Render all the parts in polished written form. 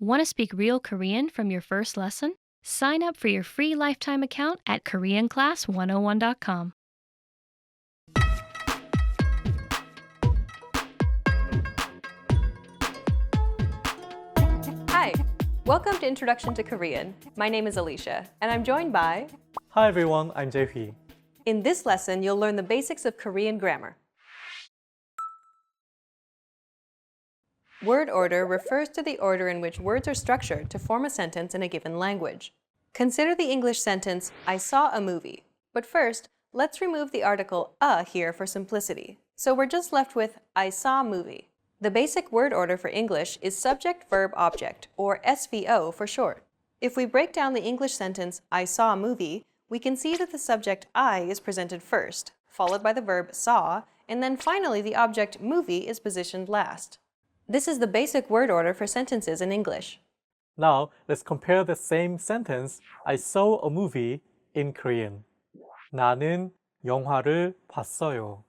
Want to speak real Korean from your first lesson? Sign up for your free lifetime account at KoreanClass101.com. Hi, welcome to Introduction to Korean. My name is Alicia, and I'm joined by... Hi everyone, I'm Jae-hee. In this lesson, you'll learn the basics of Korean grammar. Word order refers to the order in which words are structured to form a sentence in a given language. Consider the English sentence, I saw a movie. But first, let's remove the article a here for simplicity. So we're just left with I saw movie. The basic word order for English is subject, verb, object, or SVO for short. If we break down the English sentence, I saw a movie, we can see that the subject I is presented first, followed by the verb saw, and then finally the object movie is positioned last. This is the basic word order for sentences in English. Now, let's compare the same sentence, I saw a movie, in Korean. 나는 영화를 봤어요.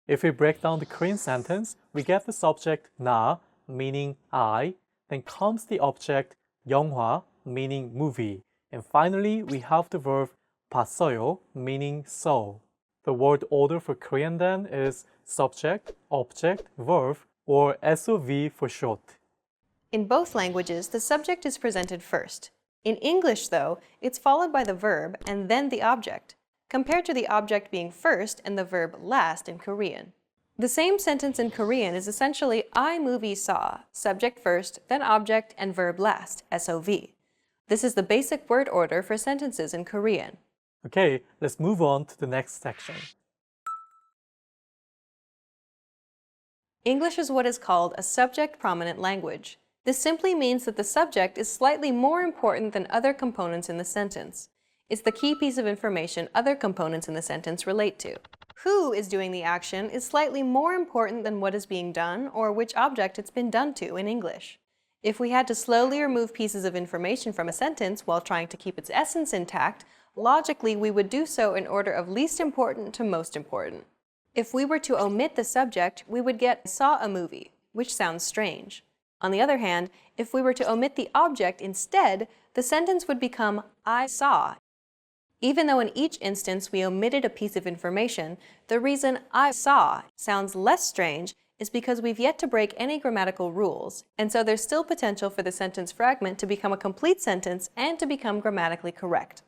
If we break down the Korean sentence, we get the subject 나, meaning I, then comes the object 영화, meaning movie, and finally we have the verb 봤어요, meaning saw. The word order for Korean then is subject, object, verb, or SOV for short. In both languages, the subject is presented first. In English, though, it's followed by the verb and then the object, compared to the object being first and the verb last in Korean. The same sentence in Korean is essentially I movie saw, subject first, then object and verb last, SOV. This is the basic word order for sentences in Korean. Okay, let's move on to the next section. English is what is called a subject-prominent language. This simply means that the subject is slightly more important than other components in the sentence. It's the key piece of information other components in the sentence relate to. Who is doing the action is slightly more important than what is being done or which object it's been done to in English. If we had to slowly remove pieces of information from a sentence while trying to keep its essence intact, logically we would do so in order of least important to most important. If we were to omit the subject, we would get saw a movie, which sounds strange. On the other hand, if we were to omit the object instead, the sentence would become I saw. Even though in each instance we omitted a piece of information, the reason I saw sounds less strange is because we've yet to break any grammatical rules, and so there's still potential for the sentence fragment to become a complete sentence and to become grammatically correct.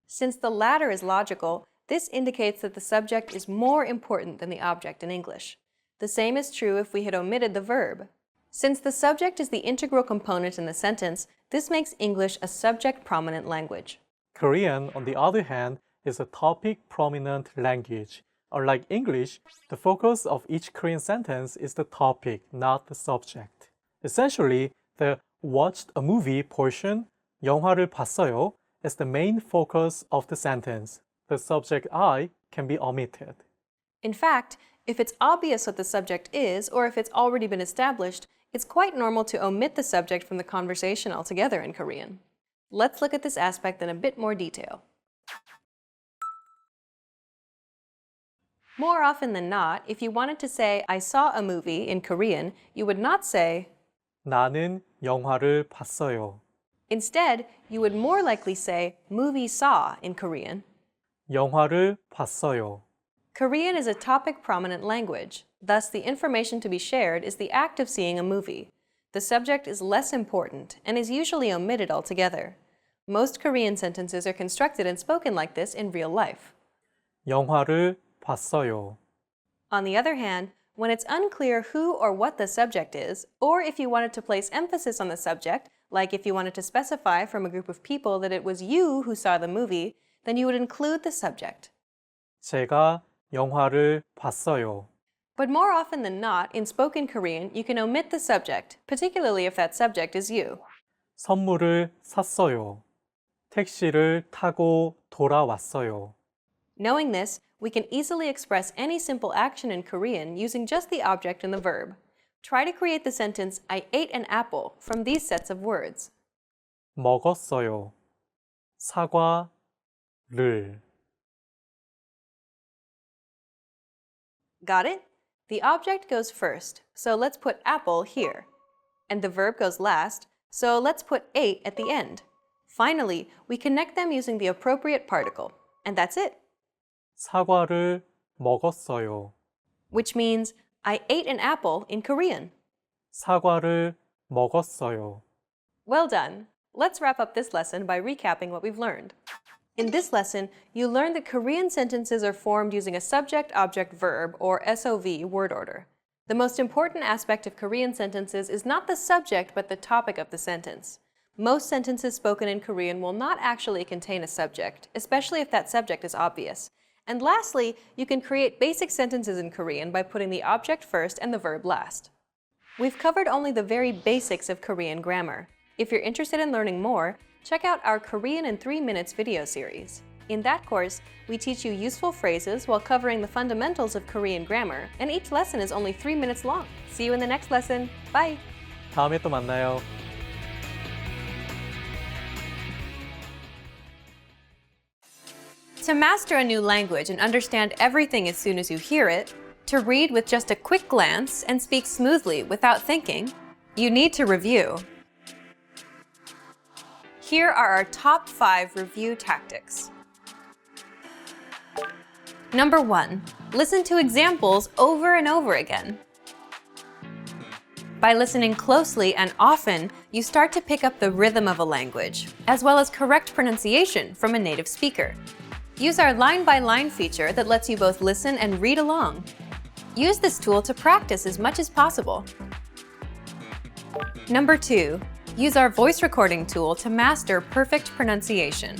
Since the latter is logical, this indicates that the subject is more important than the object in English. The same is true if we had omitted the verb. Since the subject is the integral component in the sentence, this makes English a subject-prominent language. Korean, on the other hand, is a topic-prominent language. Unlike English, the focus of each Korean sentence is the topic, not the subject. Essentially, the watched a movie portion, 영화를 봤어요, is the main focus of the sentence. The subject I can be omitted. In fact, if it's obvious what the subject is, or if it's already been established, it's quite normal to omit the subject from the conversation altogether in Korean. Let's look at this aspect in a bit more detail. More often than not, if you wanted to say, I saw a movie in Korean, you would not say, 나는 영화를 봤어요. Instead, you would more likely say, movie saw in Korean. 영화를 봤어요. Korean is a topic-prominent language. Thus, the information to be shared is the act of seeing a movie. The subject is less important and is usually omitted altogether. Most Korean sentences are constructed and spoken like this in real life. 영화를 봤어요. On the other hand, when it's unclear who or what the subject is, or if you wanted to place emphasis on the subject, like if you wanted to specify from a group of people that it was you who saw the movie, then you would include the subject. 제가 영화를 봤어요. But more often than not, in spoken Korean, you can omit the subject, particularly if that subject is you. 선물을 샀어요. 택시를 타고 돌아왔어요. Knowing this, we can easily express any simple action in Korean using just the object and the verb. Try to create the sentence, I ate an apple, from these sets of words. 먹었어요. 사과를. Got it? The object goes first, so let's put apple here. And the verb goes last, So let's put 8 at the end. Finally, we connect them using the appropriate particle. And that's it. 사과를 먹었어요. Which means, I ate an apple in Korean. 사과를 먹었어요. Well done. Let's wrap up this lesson by recapping what we've learned. In this lesson, you learned that Korean sentences are formed using a subject-object-verb, or SOV, word order. The most important aspect of Korean sentences is not the subject but the topic of the sentence. Most sentences spoken in Korean will not actually contain a subject, especially if that subject is obvious. And lastly, you can create basic sentences in Korean by putting the object first and the verb last. We've covered only the very basics of Korean grammar. If you're interested in learning more, check out our Korean in 3 Minutes video series. In that course, we teach you useful phrases while covering the fundamentals of Korean grammar, and each lesson is only 3 minutes long. See you in the next lesson. Bye! 다음에 또 만나요. To master a new language and understand everything as soon as you hear it, to read with just a quick glance and speak smoothly without thinking, you need to review. Here are our top 5 review tactics. Number 1. Listen to examples over and over again. By listening closely and often, you start to pick up the rhythm of a language, as well as correct pronunciation from a native speaker. Use our line-by-line feature that lets you both listen and read along. Use this tool to practice as much as possible. Number 2. Use our voice recording tool to master perfect pronunciation.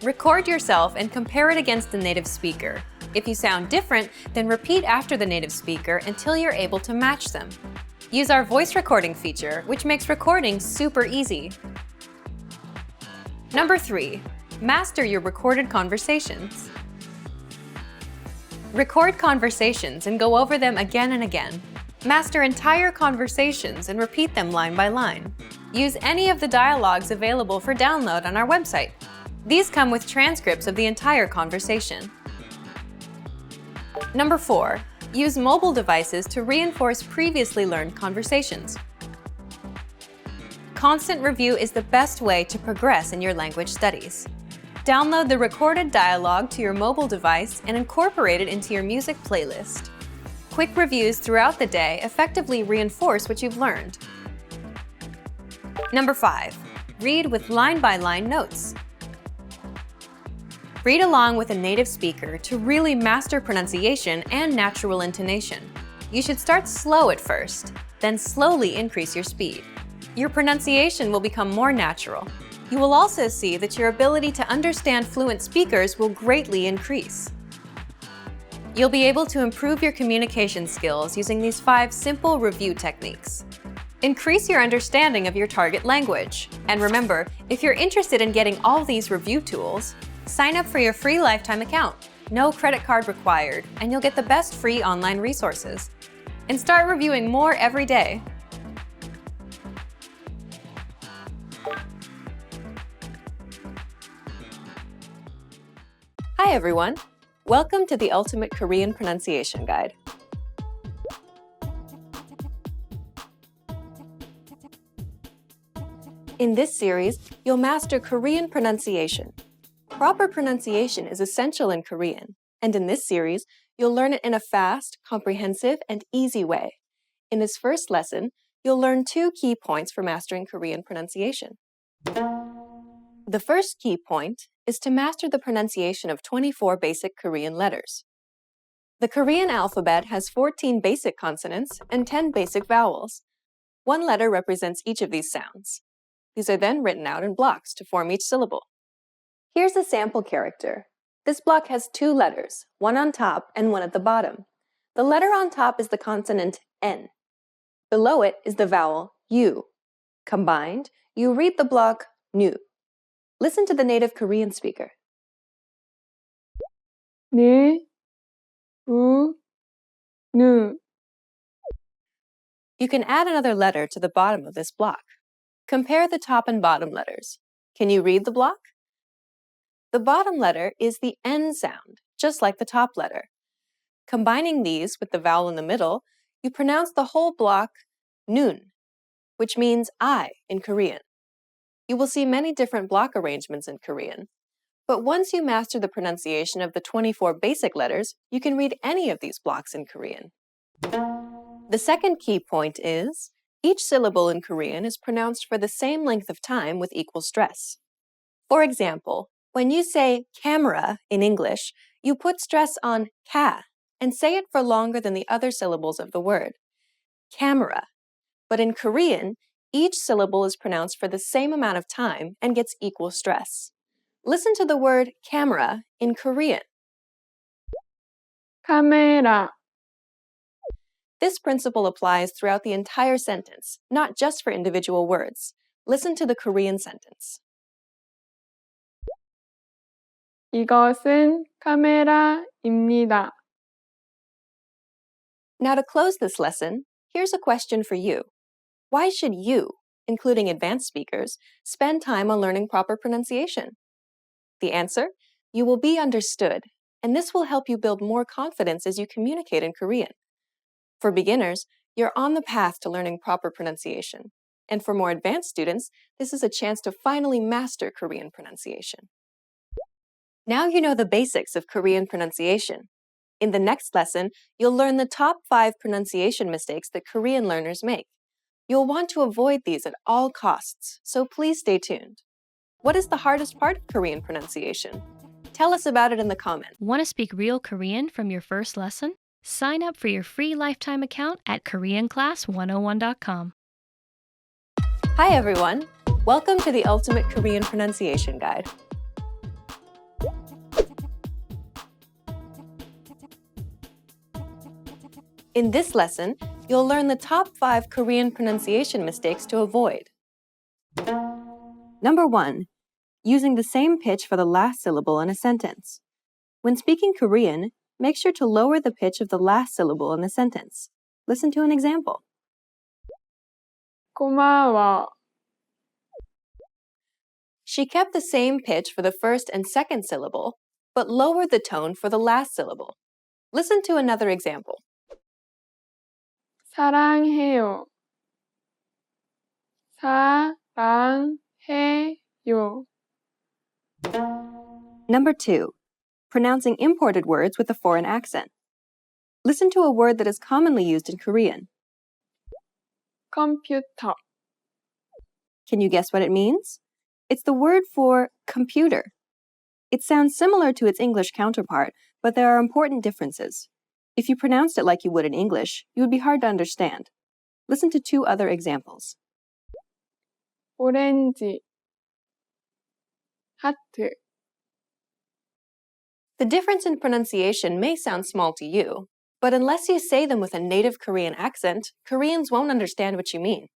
Record yourself and compare it against the native speaker. If you sound different, then repeat after the native speaker until you're able to match them. Use our voice recording feature, which makes recording super easy. Number 3. Master your recorded conversations. Record conversations and go over them again and again. Master entire conversations and repeat them line by line. Use any of the dialogues available for download on our website. These come with transcripts of the entire conversation. Number 4. Use mobile devices to reinforce previously learned conversations. Constant review is the best way to progress in your language studies. Download the recorded dialogue to your mobile device and incorporate it into your music playlist. Quick reviews throughout the day effectively reinforce what you've learned. Number 5. Read with line-by-line notes. Read along with a native speaker to really master pronunciation and natural intonation. You should start slow at first, then slowly increase your speed. Your pronunciation will become more natural. You will also see that your ability to understand fluent speakers will greatly increase. You'll be able to improve your communication skills using these 5 simple review techniques. Increase your understanding of your target language. And remember, if you're interested in getting all these review tools, sign up for your free lifetime account. No credit card required, and you'll get the best free online resources. And start reviewing more every day. Hi everyone! Welcome to the Ultimate Korean Pronunciation Guide. In this series, you'll master Korean pronunciation. Proper pronunciation is essential in Korean, and in this series, you'll learn it in a fast, comprehensive, and easy way. In this first lesson, you'll learn 2 key points for mastering Korean pronunciation. The first key point is to master the pronunciation of 24 basic Korean letters. The Korean alphabet has 14 basic consonants and 10 basic vowels. 1 letter represents each of these sounds. These are then written out in blocks to form each syllable. Here's a sample character. This block has 2 letters, one on top and one at the bottom. The letter on top is the consonant N. Below it is the vowel U. Combined, you read the block NU. Listen to the native Korean speaker. 네, 우, 느. You can add another letter to the bottom of this block. Compare the top and bottom letters. Can you read the block? The bottom letter is the N sound, just like the top letter. Combining these with the vowel in the middle, you pronounce the whole block nun. which means I in Korean. You will see many different block arrangements in Korean, but once you master the pronunciation of the 24 basic letters, you can read any of these blocks in Korean. The second key point is, each syllable in Korean is pronounced for the same length of time with equal stress. For example, when you say camera in English, you put stress on ka and say it for longer than the other syllables of the word. Camera. But in Korean, each syllable is pronounced for the same amount of time and gets equal stress. Listen to the word camera in Korean. 카메라, This principle applies throughout the entire sentence, not just for individual words. Listen to the Korean sentence. 이것은 카메라입니다. Now to close this lesson, here's a question for you. Why should you, including advanced speakers, spend time on learning proper pronunciation? The answer? You will be understood, and this will help you build more confidence as you communicate in Korean. For beginners, you're on the path to learning proper pronunciation. And for more advanced students, this is a chance to finally master Korean pronunciation. Now you know the basics of Korean pronunciation. In the next lesson, you'll learn the top 5 pronunciation mistakes that Korean learners make. You'll want to avoid these at all costs, so please stay tuned. What is the hardest part of Korean pronunciation? Tell us about it in the comments. Want to speak real Korean from your first lesson? Sign up for your free lifetime account at KoreanClass101.com. Hi everyone! Welcome to the Ultimate Korean Pronunciation Guide. In this lesson, you'll learn the top 5 Korean pronunciation mistakes to avoid. Number 1. Using the same pitch for the last syllable in a sentence. When speaking Korean, make sure to lower the pitch of the last syllable in the sentence. Listen to an example. 고마워, She kept the same pitch for the first and second syllable, but lowered the tone for the last syllable. Listen to another example. 사랑해요, 사랑해요. Number 2. Pronouncing imported words with a foreign accent. Listen to a word that is commonly used in Korean. 컴퓨터, Can you guess what it means? It's the word for computer. It sounds similar to its English counterpart, but there are important differences. If you pronounced it like you would in English, it would be hard to understand. Listen to 2 other examples. 오렌지, 하트. The difference in pronunciation may sound small to you, but unless you say them with a native Korean accent, Koreans won't understand what you mean.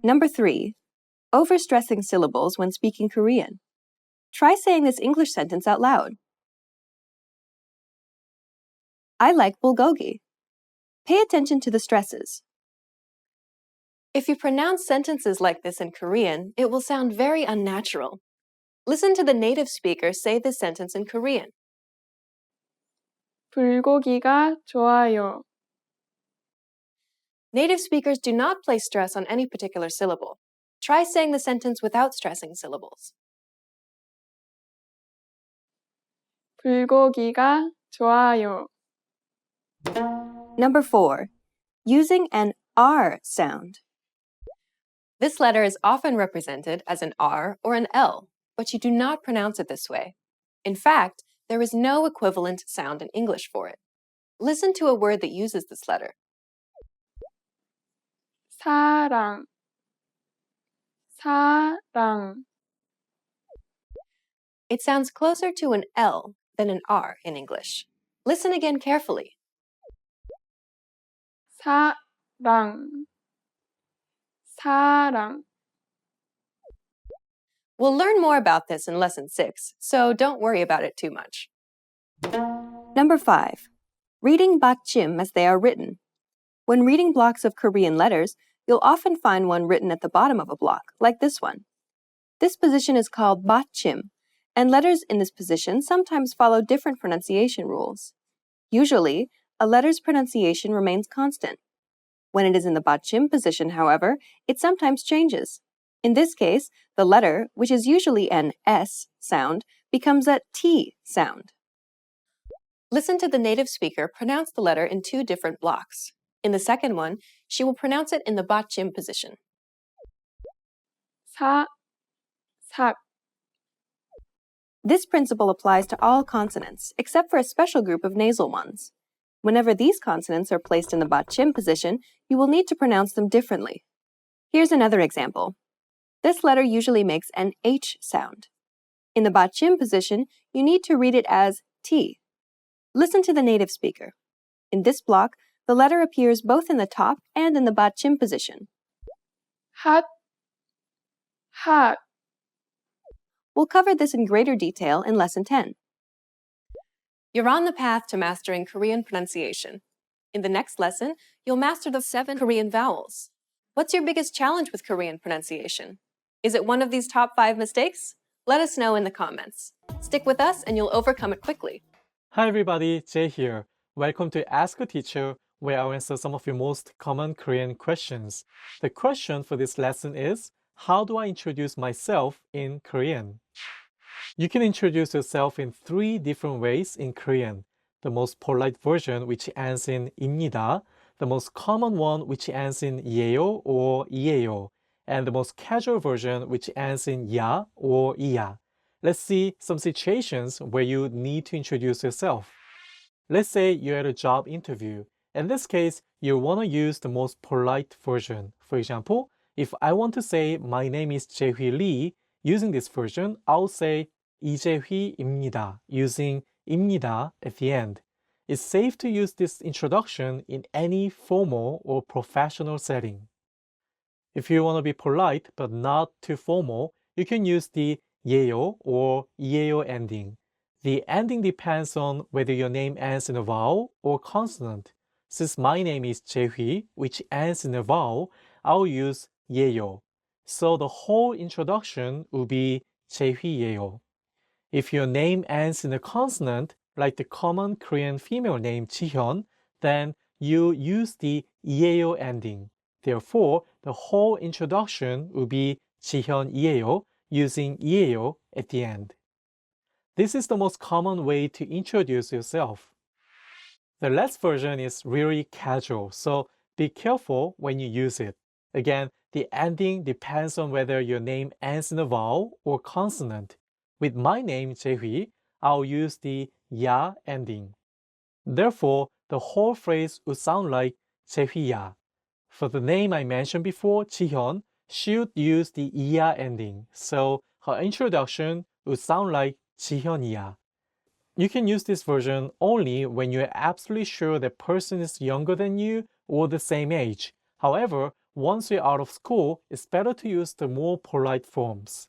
Number 3. Overstressing syllables when speaking Korean. Try saying this English sentence out loud. I like bulgogi. Pay attention to the stresses. If you pronounce sentences like this in Korean, it will sound very unnatural. Listen to the native speaker say this sentence in Korean. 불고기가 좋아요. Native speakers do not place stress on any particular syllable. Try saying the sentence without stressing syllables. 불고기가 좋아요. Number 4. Using an R sound. This letter is often represented as an R or an L, but you do not pronounce it this way. In fact, there is no equivalent sound in English for it. Listen to a word that uses this letter. 사랑, 사랑. It sounds closer to an L than an R in English. Listen again carefully. 사랑, 사랑. We'll learn more about this in Lesson 6, so don't worry about it too much. Number 5. Reading bakchim as they are written. When reading blocks of Korean letters, you'll often find one written at the bottom of a block, like this one. This position is called bakchim, and letters in this position sometimes follow different pronunciation rules. Usually, a letter's pronunciation remains constant. When it is in the 받침 position, however, it sometimes changes. In this case, the letter, which is usually an S sound, becomes a T sound. Listen to the native speaker pronounce the letter in two different blocks. In the second one, she will pronounce it in the 받침 position. 사, 삭, This principle applies to all consonants, except for a special group of nasal ones. Whenever these consonants are placed in the 받침 position, you will need to pronounce them differently. Here's another example. This letter usually makes an H sound. In the 받침 position, you need to read it as T. Listen to the native speaker. In this block, the letter appears both in the top and in the 받침 position. 핫, 핫, We'll cover this in greater detail in Lesson 10. You're on the path to mastering Korean pronunciation. In the next lesson, you'll master the 7 Korean vowels. What's your biggest challenge with Korean pronunciation? Is it one of these top 5 mistakes? Let us know in the comments. Stick with us and you'll overcome it quickly. Hi everybody, Jay here. Welcome to Ask a Teacher, where I'll answer some of your most common Korean questions. The question for this lesson is, how do I introduce myself in Korean? You can introduce yourself in 3 different ways in Korean. The most polite version, which ends in 입니다, the most common one, which ends in 예요 or 이에요, and the most casual version, which ends in 야 or 이야. Let's see some situations where you need to introduce yourself. Let's say you're at a job interview. In this case, you want to use the most polite version. For example, if I want to say my name is Jae-hwi Lee, using this version, I'll say 이재휘입니다, using 입니다 at the end. It's safe to use this introduction in any formal or professional setting. If you want to be polite but not too formal, you can use the 예요 or 이에요 ending. The ending depends on whether your name ends in a vowel or consonant. Since my name is Jae-hwi, which ends in a vowel, I'll use 예요. So the whole introduction will be 제휘예요. If your name ends in a consonant, like the common Korean female name 지현, then you use the 이에요 ending. Therefore, the whole introduction will be 지현이에요, using 이에요 at the end. This is the most common way to introduce yourself. The last version is really casual, so be careful when you use it. Again, the ending depends on whether your name ends in a vowel or consonant. With my name, Jae-hwi, I'll use the 야 ending. Therefore, the whole phrase would sound like 제휘야. For the name I mentioned before, 지현, she would use the 이야 ending, so her introduction would sound like 지현이야. You can use this version only when you're absolutely sure the person is younger than you or the same age. However, once you're out of school, it's better to use the more polite forms.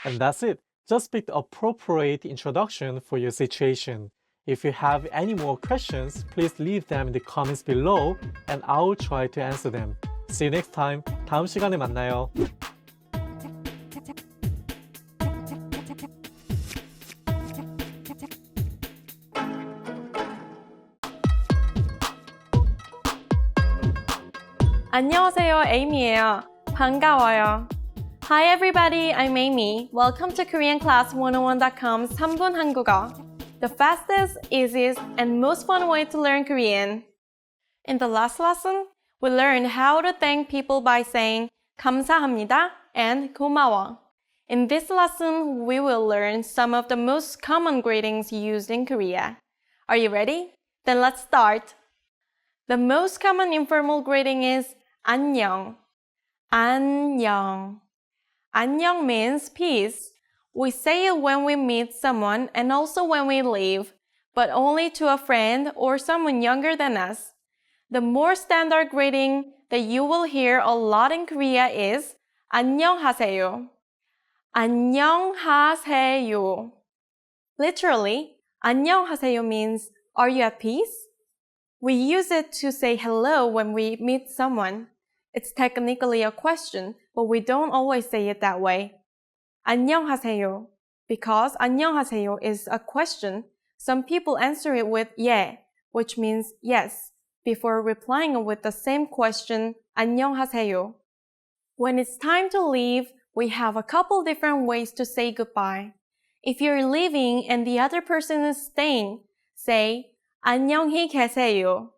And that's it. Just pick the appropriate introduction for your situation. If you have any more questions, please leave them in the comments below and I'll try to answer them. See you next time. 다음 시간에 만나요. 안녕하세요, 에이미예요. 반가워요. Hi everybody, I'm Amy. Welcome to KoreanClass101.com's 3분 한국어, the fastest, easiest, and most fun way to learn Korean. In the last lesson, we learned how to thank people by saying 감사합니다 and 고마워. In this lesson, we will learn some of the most common greetings used in Korea. Are you ready? Then let's start. The most common informal greeting is 안녕. 안녕. 안녕 means peace. We say it when we meet someone and also when we leave, but only to a friend or someone younger than us. The more standard greeting that you will hear a lot in Korea is 안녕하세요. 안녕하세요. Literally, 안녕하세요 means, are you at peace? We use it to say hello when we meet someone. It's technically a question, but we don't always say it that way. 안녕하세요. Because 안녕하세요 is a question, some people answer it with 예, which means yes, before replying with the same question, 안녕하세요. When it's time to leave, we have a couple different ways to say goodbye. If you're leaving and the other person is staying, say 안녕히 계세요.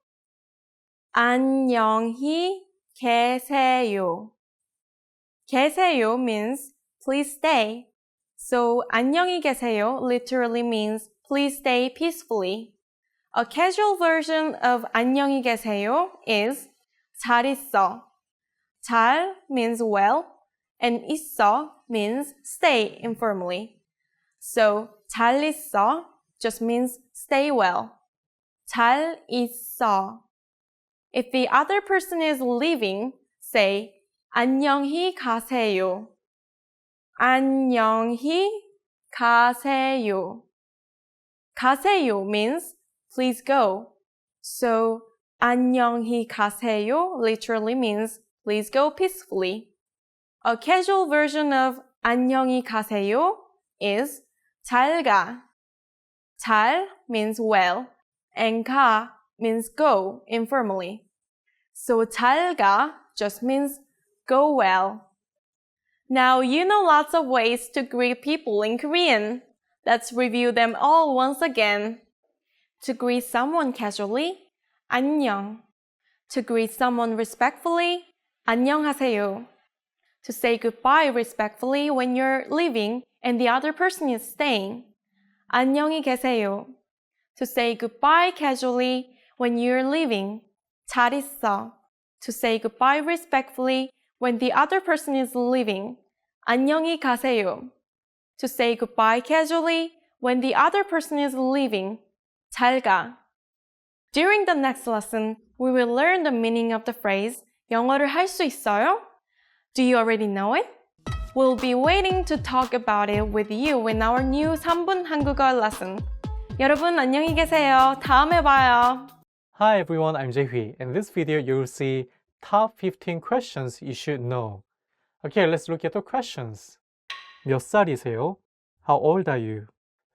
안녕히 계세요. 계세요 means please stay. So 안녕히 계세요 literally means please stay peacefully. A casual version of 안녕히 계세요 is 잘 있어. 잘 means well, and 있어 means stay informally. So 잘 있어 just means stay well. 잘 있어. If the other person is leaving, say 안녕히 가세요. 안녕히 가세요. 가세요 means please go. So 안녕히 가세요 literally means please go peacefully. A casual version of 안녕히 가세요 is 잘 가. 잘 means well, and 가 means go informally. So 잘 가 just means go well. Now you know lots of ways to greet people in Korean. Let's review them all once again. To greet someone casually, 안녕. To greet someone respectfully, 안녕하세요. To say goodbye respectfully when you're leaving and the other person is staying, 안녕히 계세요. To say goodbye casually when you're leaving, 잘 있어. To say goodbye respectfully when the other person is leaving, 안녕히 가세요. To say goodbye casually when the other person is leaving, 잘 가. During the next lesson, we will learn the meaning of the phrase 영어를 할 수 있어요? Do you already know it? We'll be waiting to talk about it with you in our new 3분 한국어 lesson. 여러분 안녕히 계세요. 다음에 봐요. Hi everyone, I'm Jae-hui. In this video, you'll see top 15 questions you should know. Okay, let's look at the questions. 몇 살이세요? How old are you?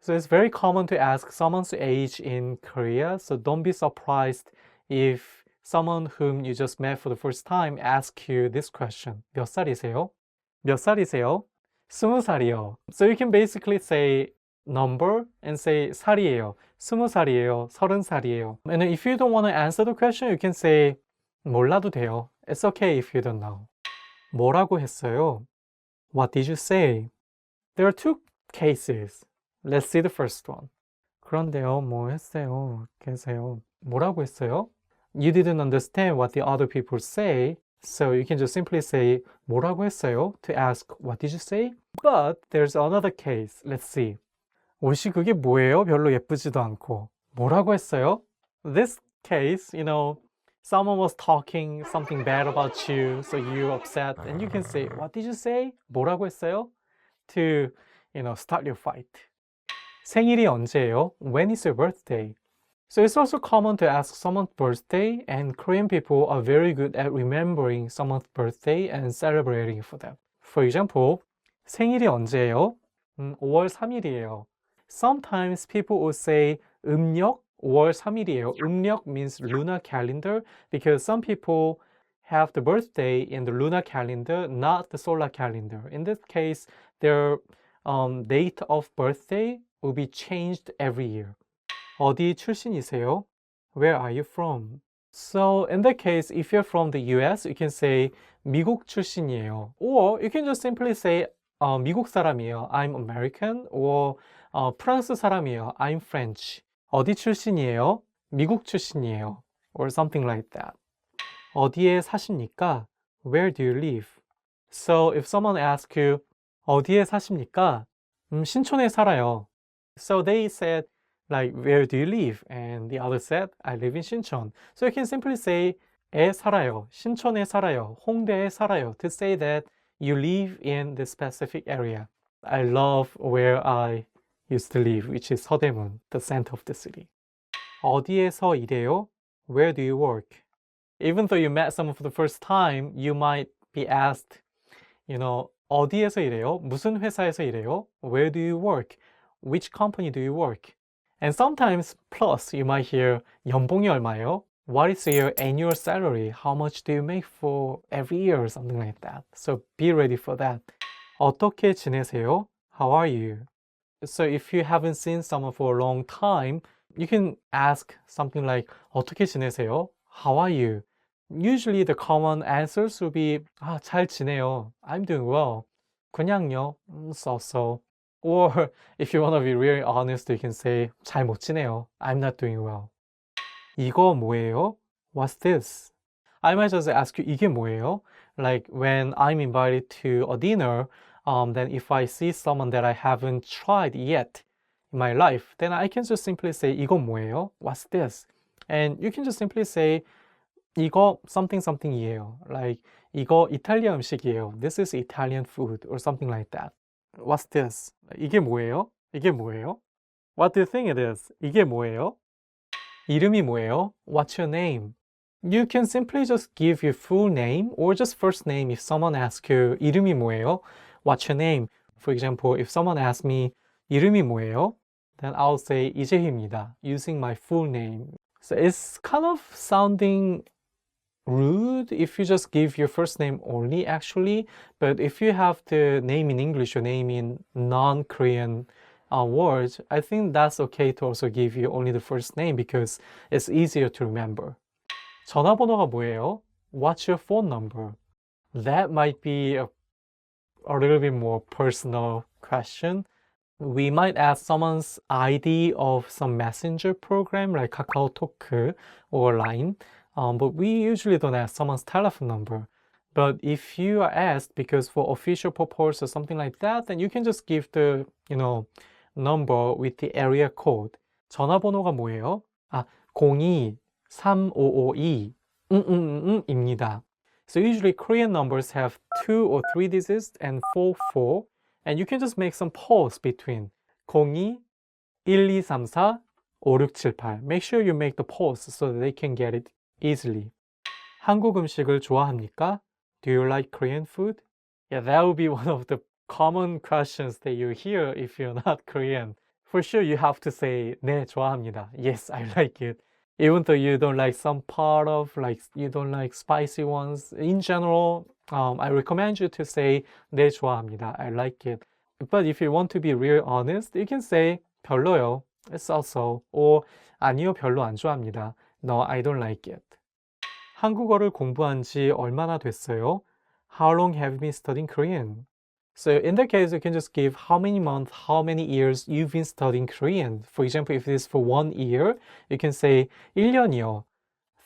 So it's very common to ask someone's age in Korea, so don't be surprised if someone whom you just met for the first time asks you this question. 몇 살이세요? 몇 살이세요? 20살이요. So you can basically say number and say 살이에요. 20살이에요. 30살이에요. And if you don't want to answer the question, you can say 몰라도 돼요. It's okay if you don't know. 뭐라고 했어요? What did you say? There are two cases. Let's see the first one. 그런데요, 뭐 했어요? 계세요. 뭐라고 했어요? You didn't understand what the other people say, so you can just simply say 뭐라고 했어요? To ask what did you say? But there's another case. Let's see. 옷이 그게 뭐예요? 별로 예쁘지도 않고. 뭐라고 했어요? This case, someone was talking something bad about you, so you're upset, and you can say, what did you say? 뭐라고 했어요? To, start your fight. 생일이 언제예요? When is your birthday? So it's also common to ask someone's birthday, and Korean people are very good at remembering someone's birthday and celebrating for them. For example, 생일이 언제예요? 5월 3일이에요. Sometimes people will say 음력 5월 3일이에요. 음력 means lunar calendar because some people have the birthday in the lunar calendar, not the solar calendar. In this case, their date of birthday will be changed every year. 어디 출신이세요? Where are you from? So in that case, if you're from the US, you can say 미국 출신이에요. Or you can just simply say 미국 사람이에요. I'm American. Or 프랑스 사람이에요. I'm French. 어디 출신이에요? 미국 출신이에요. Or something like that. 어디에 사십니까? Where do you live? So if someone asks you, 어디에 사십니까? 신촌에 살아요. So they said, where do you live? And the other said, I live in 신촌. So you can simply say, 에 살아요. 신촌에 살아요. 홍대에 살아요. To say that you live in this specific area. I love where I used to live, which is 서대문, the center of the city. 어디에서 일해요? Where do you work? Even though you met someone for the first time, you might be asked, 어디에서 일해요? 무슨 회사에서 일해요? Where do you work? Which company do you work? And sometimes, plus, you might hear 연봉이 얼마예요? what is your annual salary? How much do you make for every year or something like that? So be ready for that. 어떻게 지내세요? How are you? So if you haven't seen someone for a long time, you can ask something like 어떻게 지내세요? How are you? Usually the common answers will be 잘 지내요. I'm doing well. 그냥요. So. Or if you want to be really honest, you can say 잘 못 지내요. I'm not doing well. 이거 뭐예요? What's this? I might just ask you 이게 뭐예요? Like when I'm invited to a dinner, then if I see someone that I haven't tried yet in my life, then I can just simply say 이거 뭐예요? What's this? And you can just simply say 이거 something something이에요. Like 이거 이탈리아 음식이에요. This is Italian food or something like that. What's this? 이게 뭐예요? 이게 뭐예요? What do you think it is? 이게 뭐예요? 이름이 뭐예요? What's your name? You can simply just give your full name or just first name if someone asks you 이름이 뭐예요? What's your name? For example, if someone asks me 이름이 뭐예요? Then I'll say 이재희입니다, using my full name. So it's kind of sounding rude if you just give your first name only actually, but if you have the name in English or name in non-Korean words, I think that's okay to also give you only the first name because it's easier to remember. 전화번호가 뭐예요? What's your phone number? That might be a little bit more personal question. We might ask someone's ID of some messenger program like KakaoTalk or Line, but we usually don't ask someone's telephone number. But if you are asked because for official purpose or something like that, then you can just give the, number with the area code. 전화번호가 뭐예요? 02-3552 입니다. So usually Korean numbers have 2 or 3 digits and 4, and you can just make some pause between 02-1234-5678. Make sure you make the pause so that they can get it easily. 한국 음식을 좋아합니까? Do you like Korean food? Yeah, that would be one of the common questions that you hear if you're not Korean. For sure, you have to say 네, 좋아합니다. Yes, I like it. Even though you don't like some part of, like you don't like spicy ones, in general, I recommend you to say 네, 좋아합니다. I like it. But if you want to be real honest, you can say 별로요. It's also, or 아니요, 별로 안 좋아합니다. No, I don't like it. 한국어를 공부한 지 얼마나 됐어요? How long have you been studying Korean? So in that case, you can just give how many months, how many years you've been studying Korean. For example, if it is for 1 year, you can say 1년이요,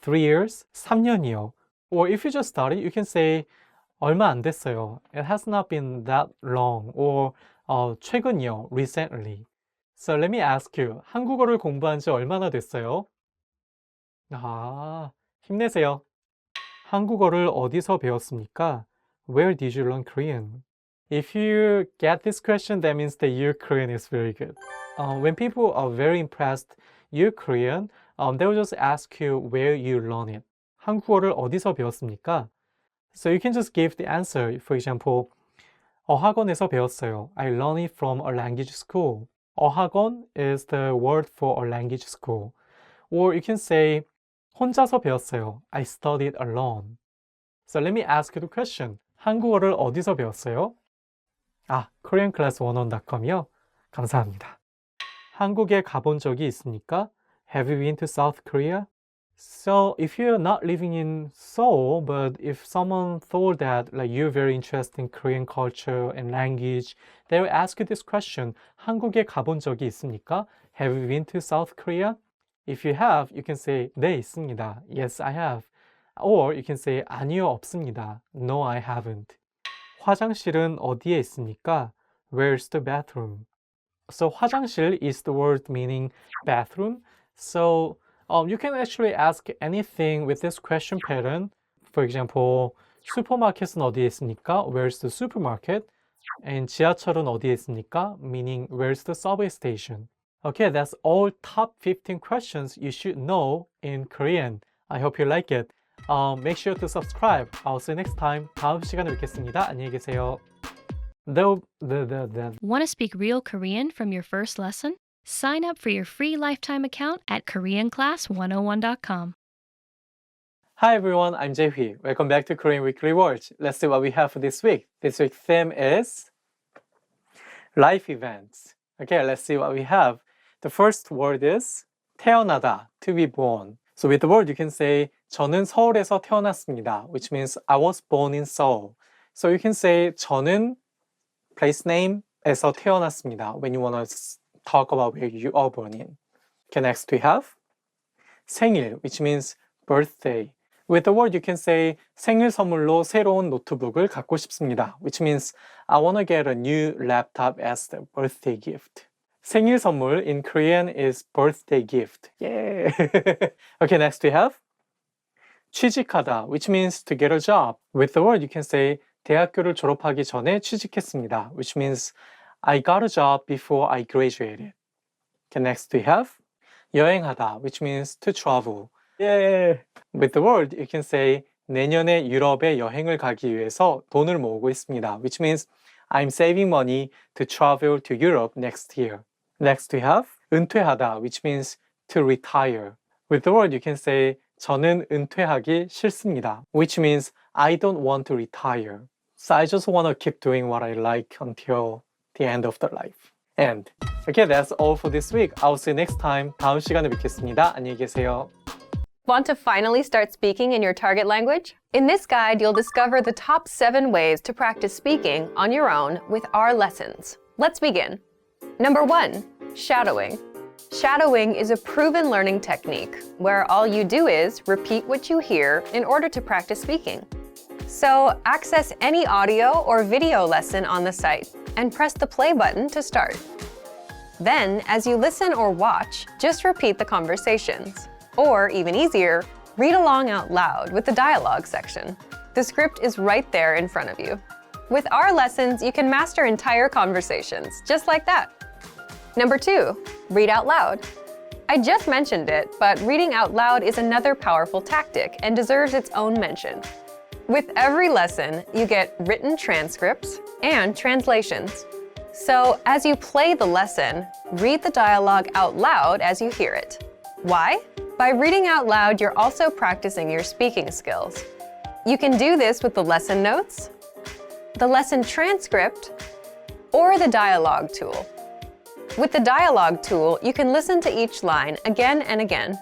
3 years, 3년이요. Or if you just started, you can say 얼마 안 됐어요. It has not been that long. Or 최근이요, recently. So let me ask you, 한국어를 공부한 지 얼마나 됐어요? 힘내세요. 한국어를 어디서 배웠습니까? Where did you learn Korean? If you get this question, that means that your Korean is very good. When people are very impressed your Korean, they will just ask you where you learn it. 한국어를 어디서 배웠습니까? So you can just give the answer. For example, 어학원에서 배웠어요. I learned it from a language school. 어학원 is the word for a language school. Or you can say 혼자서 배웠어요. I studied alone. So let me ask you the question. 한국어를 어디서 배웠어요? koreanclass101.com이요. 감사합니다. 한국에 가본 적이 있습니까? Have you been to South Korea? So if you're not living in Seoul, but if someone thought that like you're very interested in Korean culture and language, they will ask you this question. 한국에 가본 적이 있습니까? Have you been to South Korea? If you have, you can say 네, 있습니다. Yes, I have. Or you can say 아니요, 없습니다. No, I haven't. 화장실은 어디에 있습니까? Where's the bathroom? So 화장실 is the word meaning bathroom. So you can actually ask anything with this question pattern. For example, 슈퍼마켓은 어디에 있습니까? Where's the supermarket? And 지하철은 어디에 있습니까? Meaning where's the subway station? Okay, that's all top 15 questions you should know in Korean. I hope you like it. Make sure to subscribe. I'll see you next time. 다음 시간에 뵙겠습니다. 안녕히 계세요. Want to speak real Korean from your first lesson? Sign up for your free lifetime account at KoreanClass101.com. Hi everyone, I'm Jae-hee. Welcome back to Korean Weekly Words. Let's see what we have for this week. This week's theme is life events. Okay, let's see what we have. The first word is 태어나다, to be born. So with the word you can say 저는 서울에서 태어났습니다, which means I was born in Seoul. So you can say 저는 place name에서 태어났습니다 when you want to talk about where you are born in. Okay, next we have 생일, which means birthday. With the word you can say 생일 선물로 새로운 노트북을 갖고 싶습니다, which means I want to get a new laptop as the birthday gift. 생일 선물 in Korean is birthday gift. Yeah. Okay, next we have 취직하다, which means to get a job. With the word you can say 대학교를 졸업하기 전에 취직했습니다, which means I got a job before I graduated. Okay, next we have 여행하다, which means to travel. Yeah. With the word you can say 내년에 유럽에 여행을 가기 위해서 돈을 모으고 있습니다, which means I'm saving money to travel to Europe next year. Next we have 은퇴하다, which means to retire. With the word you can say 저는 은퇴하기 싫습니다, which means I don't want to retire. So I just want to keep doing what I like until the end of the life. And okay, that's all for this week. I'll see you next time. 다음 시간에 뵙겠습니다. 안녕히 계세요. Want to finally start speaking in your target language? In this guide, you'll discover the top 7 ways to practice speaking on your own with our lessons. Let's begin. Number 1, shadowing. Shadowing is a proven learning technique where all you do is repeat what you hear in order to practice speaking. So access any audio or video lesson on the site and press the play button to start. Then, as you listen or watch, just repeat the conversations. Or, even easier, read along out loud with the dialogue section. The script is right there in front of you. With our lessons, you can master entire conversations, just like that. Number 2, read out loud. I just mentioned it, but reading out loud is another powerful tactic and deserves its own mention. With every lesson, you get written transcripts and translations. So, as you play the lesson, read the dialogue out loud as you hear it. Why? By reading out loud, you're also practicing your speaking skills. You can do this with the lesson notes, the lesson transcript, or the dialogue tool. With the dialogue tool, you can listen to each line again and again,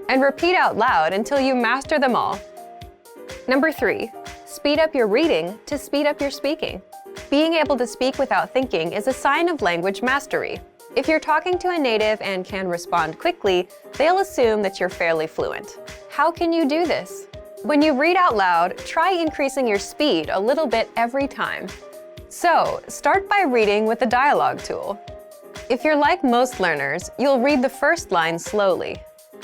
and repeat out loud until you master them all. Number 3, speed up your reading to speed up your speaking. Being able to speak without thinking is a sign of language mastery. If you're talking to a native and can respond quickly, they'll assume that you're fairly fluent. How can you do this? When you read out loud, try increasing your speed a little bit every time. So, start by reading with the dialogue tool. If you're like most learners, you'll read the first line slowly.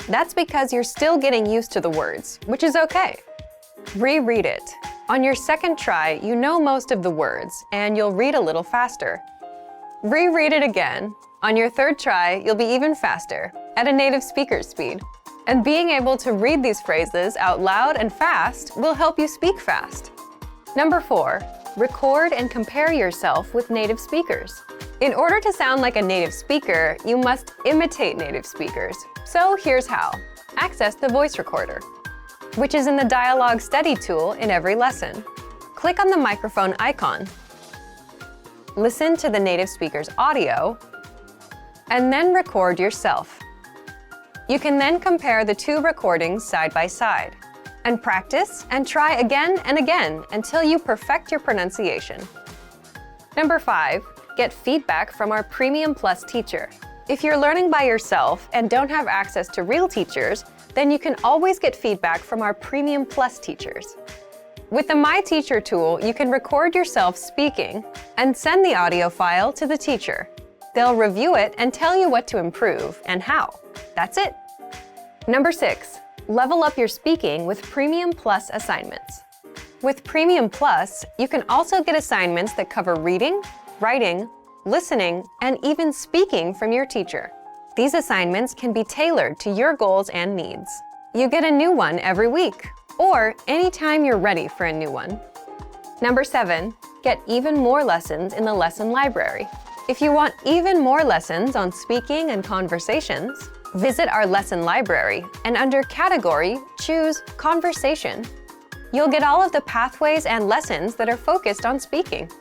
That's because you're still getting used to the words, which is okay. Reread it. On your second try, you know most of the words, and you'll read a little faster. Reread it again. On your third try, you'll be even faster, at a native speaker's speed. And being able to read these phrases out loud and fast will help you speak fast. Number 4, record and compare yourself with native speakers. In order to sound like a native speaker, you must imitate native speakers. So here's how. Access the voice recorder, which is in the dialogue study tool in every lesson. Click on the microphone icon. Listen to the native speaker's audio, and then record yourself. You can then compare the 2 recordings side by side, and practice and try again and again until you perfect your pronunciation. Number 5, get feedback from our Premium Plus teacher. If you're learning by yourself and don't have access to real teachers, then you can always get feedback from our Premium Plus teachers. With the My Teacher tool, you can record yourself speaking and send the audio file to the teacher. They'll review it and tell you what to improve and how. That's it. Number 6, level up your speaking with Premium Plus assignments. With Premium Plus, you can also get assignments that cover reading, writing, listening, and even speaking from your teacher. These assignments can be tailored to your goals and needs. You get a new one every week, or anytime you're ready for a new one. Number 7, get even more lessons in the lesson library. If you want even more lessons on speaking and conversations, Visit our lesson library and under Category, choose Conversation. You'll get all of the pathways and lessons that are focused on speaking.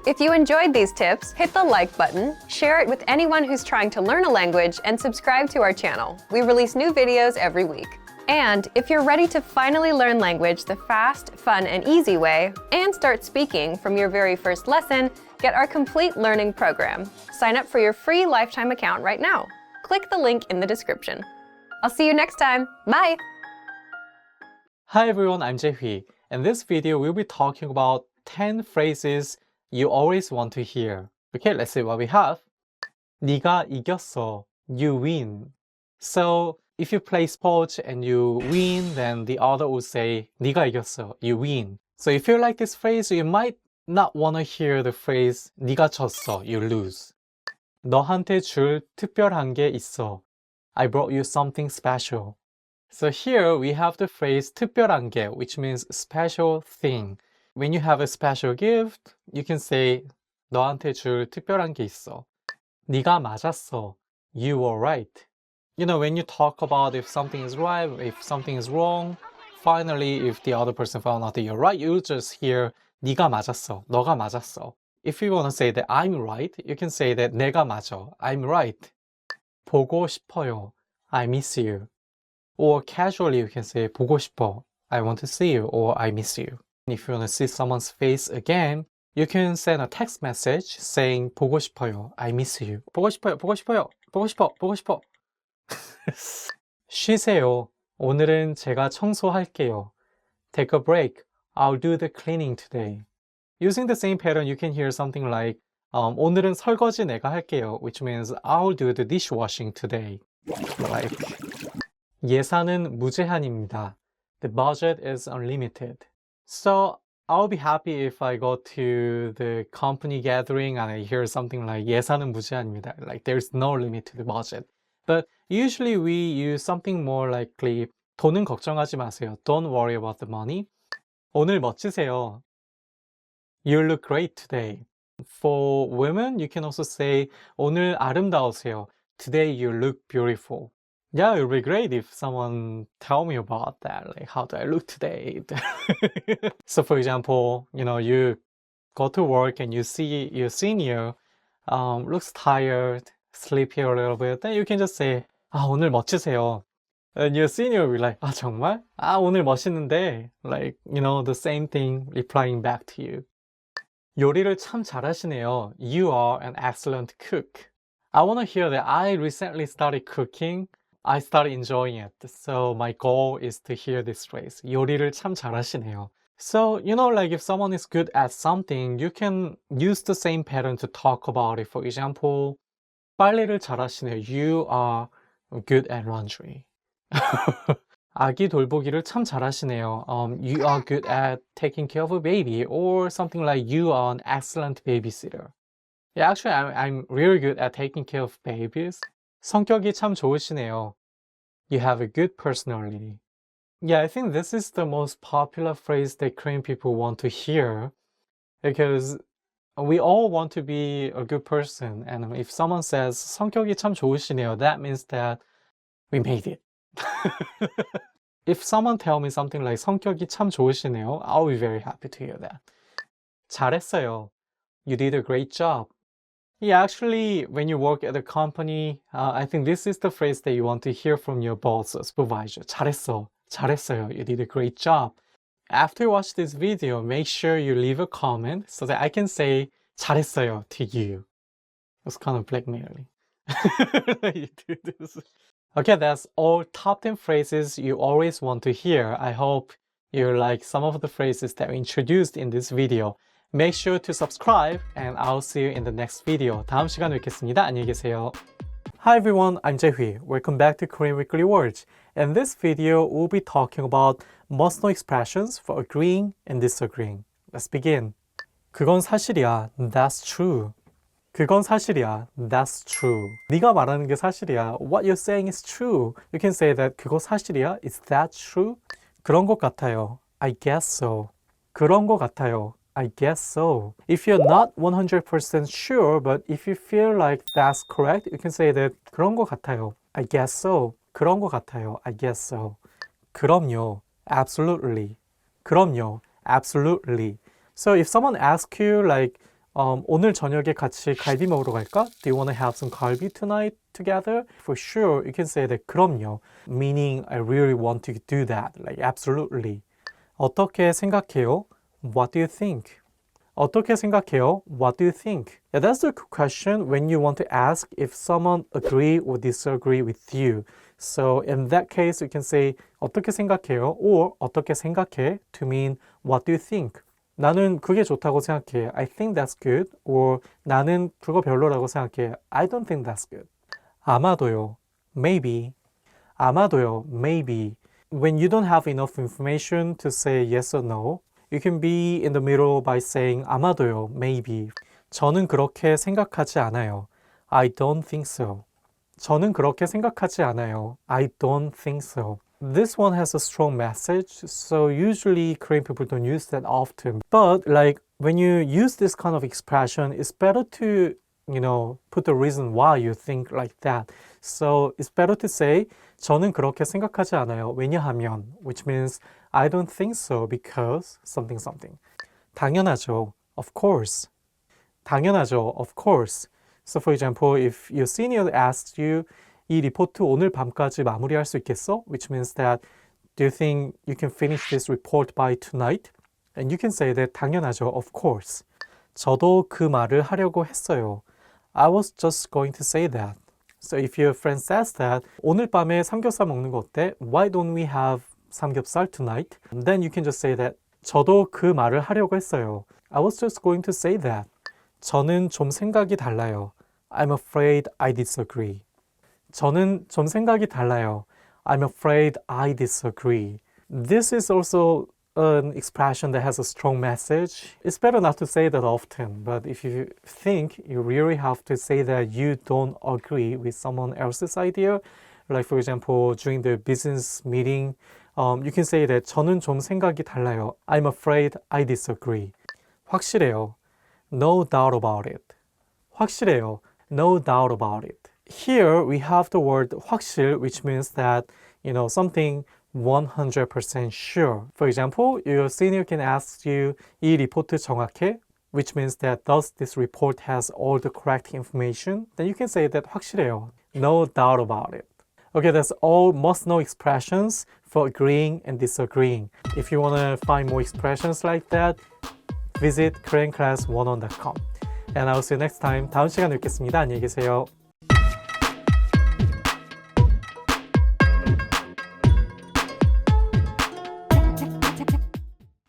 If you enjoyed these tips, hit the like button, share it with anyone who's trying to learn a language, and subscribe to our channel. We release new videos every week. And if you're ready to finally learn language the fast, fun, and easy way, and start speaking from your very first lesson, get our complete learning program. Sign up for your free lifetime account right now. Click the link in the description. I'll see you next time. Bye! Hi everyone, I'm Jae-hui. In this video, we'll be talking about 10 phrases you always want to hear. Okay, let's see what we have. 네가 이겼어. You win. So, if you play sports and you win, then the other will say 네가 이겼어. You win. So if you like this phrase, you might not want to hear the phrase 네가 졌어. You lose. 너한테 줄 특별한 게 있어. I brought you something special. So here we have the phrase 특별한 게, which means special thing. When you have a special gift, you can say 너한테 줄 특별한 게 있어. 네가 맞았어. You were right. You know, when you talk about if something is right, if something is wrong, finally, if the other person found out that you're right, you just hear 네가 맞았어. 너가 맞았어. If you want to say that I'm right, you can say that 내가 맞아. I'm right. 보고 싶어요. I miss you. Or casually, you can say 보고 싶어. I want to see you, or I miss you. If you want to see someone's face again, you can send a text message saying 보고 싶어요. I miss you. 보고 싶어요. 보고 싶어요. 보고 싶어. 보고 싶어. 쉬세요. 오늘은 제가 청소할게요. Take a break. I'll do the cleaning today. Using the same pattern, you can hear something like 오늘은 설거지 내가 할게요, which means I'll do the dishwashing today. Like 예산은 무제한입니다. The budget is unlimited. So I'll be happy if I go to the company gathering and I hear something like 예산은 무제한입니다. Like there's no limit to the budget. But usually we use something more likely 돈은 걱정하지 마세요. Don't worry about the money. 오늘 멋지세요. You look great today. For women, you can also say 오늘 아름다우세요. Today you look beautiful. Yeah, it would be great if someone tell me about that. Like, how do I look today? So for example, you know, you go to work and you see your senior looks tired, sleepy a little bit. Then you can just say, 아, 오늘 멋지세요. And your senior will be like, 아, 정말? 아, 오늘 멋있는데. Like, you know, the same thing replying back to you. 요리를 참 잘하시네요. You are an excellent cook. I want to hear that I recently started cooking. I started enjoying it. So my goal is to hear this phrase. 요리를 참 잘하시네요. So, you know, like if someone is good at something, you can use the same pattern to talk about it. For example, 빨래를 잘하시네요. You are good at laundry. 아기 돌보기를 참 잘하시네요. You are good at taking care of a baby, or something like you are an excellent babysitter. Yeah, actually, I'm really good at taking care of babies. 성격이 참 좋으시네요. You have a good personality. Yeah, I think this is the most popular phrase that Korean people want to hear, because we all want to be a good person. And if someone says 성격이 참 좋으시네요, that means that we made it. If someone tell me something like 성격이 참 좋으시네요, I'll be very happy to hear that. 잘했어요. You did a great job. Yeah, actually, when you work at a company, I think this is the phrase that you want to hear from your boss or supervisor. 잘했어. 잘했어요. You did a great job. After you watch this video, make sure you leave a comment so that I can say 잘했어요 to you. It's kind of blackmailing. You do this. Okay, that's all top 10 phrases you always want to hear. I hope you like some of the phrases that we introduced in this video. Make sure to subscribe and I'll see you in the next video. 다음 시간에 뵙겠습니다. 안녕히 계세요. Hi everyone, I'm Jae-hui. Welcome back to Korean Weekly Words. In this video, we'll be talking about must-know expressions for agreeing and disagreeing. Let's begin. 그건 사실이야. That's true. 그건 사실이야. That's true. 네가 말하는 게 사실이야. What you're saying is true. You can say that 그거 사실이야. Is that true? 그런 것 같아요. I guess so. 그런 것 같아요. I guess so. If you're not 100% sure, but if you feel like that's correct, you can say that 그런 것 같아요. I guess so. 그런 것 같아요. I guess so. 그럼요. Absolutely. 그럼요. Absolutely. So if someone asks you like 오늘 저녁에 같이 갈비 먹으러 갈까? Do you want to have some 갈비 tonight together? For sure, you can say that 그럼요. Meaning I really want to do that. Like absolutely. 어떻게 생각해요? What do you think? 어떻게 생각해요? What do you think? Yeah, that's the question when you want to ask if someone agree or disagree with you. So in that case, you can say 어떻게 생각해요? Or 어떻게 생각해? To mean what do you think? 나는 그게 좋다고 생각해. I think that's good. Or 나는 그거 별로라고 생각해. I don't think that's good. 아마도요. Maybe. 아마도요. Maybe. When you don't have enough information to say yes or no, you can be in the middle by saying 아마도요, maybe. 저는 그렇게 생각하지 않아요. I don't think so. 저는 그렇게 생각하지 않아요. I don't think so. This one has a strong message, so usually Korean people don't use that often. But like when you use this kind of expression, it's better to, put the reason why you think like that. So it's better to say 저는 그렇게 생각하지 않아요. 왜냐하면, which means I don't think so because something something. 당연하죠. Of course. 당연하죠. Of course. So for example, if your senior asks you 이 리포트 오늘 밤까지 마무리할 수 있겠어? Which means that do you think you can finish this report by tonight? And you can say that 당연하죠. Of course. 저도 그 말을 하려고 했어요. I was just going to say that. So if your friend says that 오늘 밤에 삼겹살 먹는 거 어때? Why don't we have 삼겹살 tonight? Then you can just say that 저도 그 말을 하려고 했어요. I was just going to say that. 저는 좀 생각이 달라요. I'm afraid I disagree. 저는 좀 생각이 달라요. I'm afraid I disagree. This is also an expression that has a strong message. It's better not to say that often, but if you think you really have to say that you don't agree with someone else's idea, like for example, during the business meeting, you can say that 저는 좀 생각이 달라요. I'm afraid I disagree. 확실해요. No doubt about it. 확실해요. No doubt about it. Here we have the word 확실, which means that, something 100% sure. For example, your senior can ask you, 이 리포트 정확해? Which means that does this report has all the correct information? Then you can say that 확실해요. No doubt about it. Okay, that's all must-know expressions for agreeing and disagreeing. If you want to find more expressions like that, visit koreanclass101.com. And I'll see you next time. 다음 시간에 뵙겠습니다. 안녕히 계세요.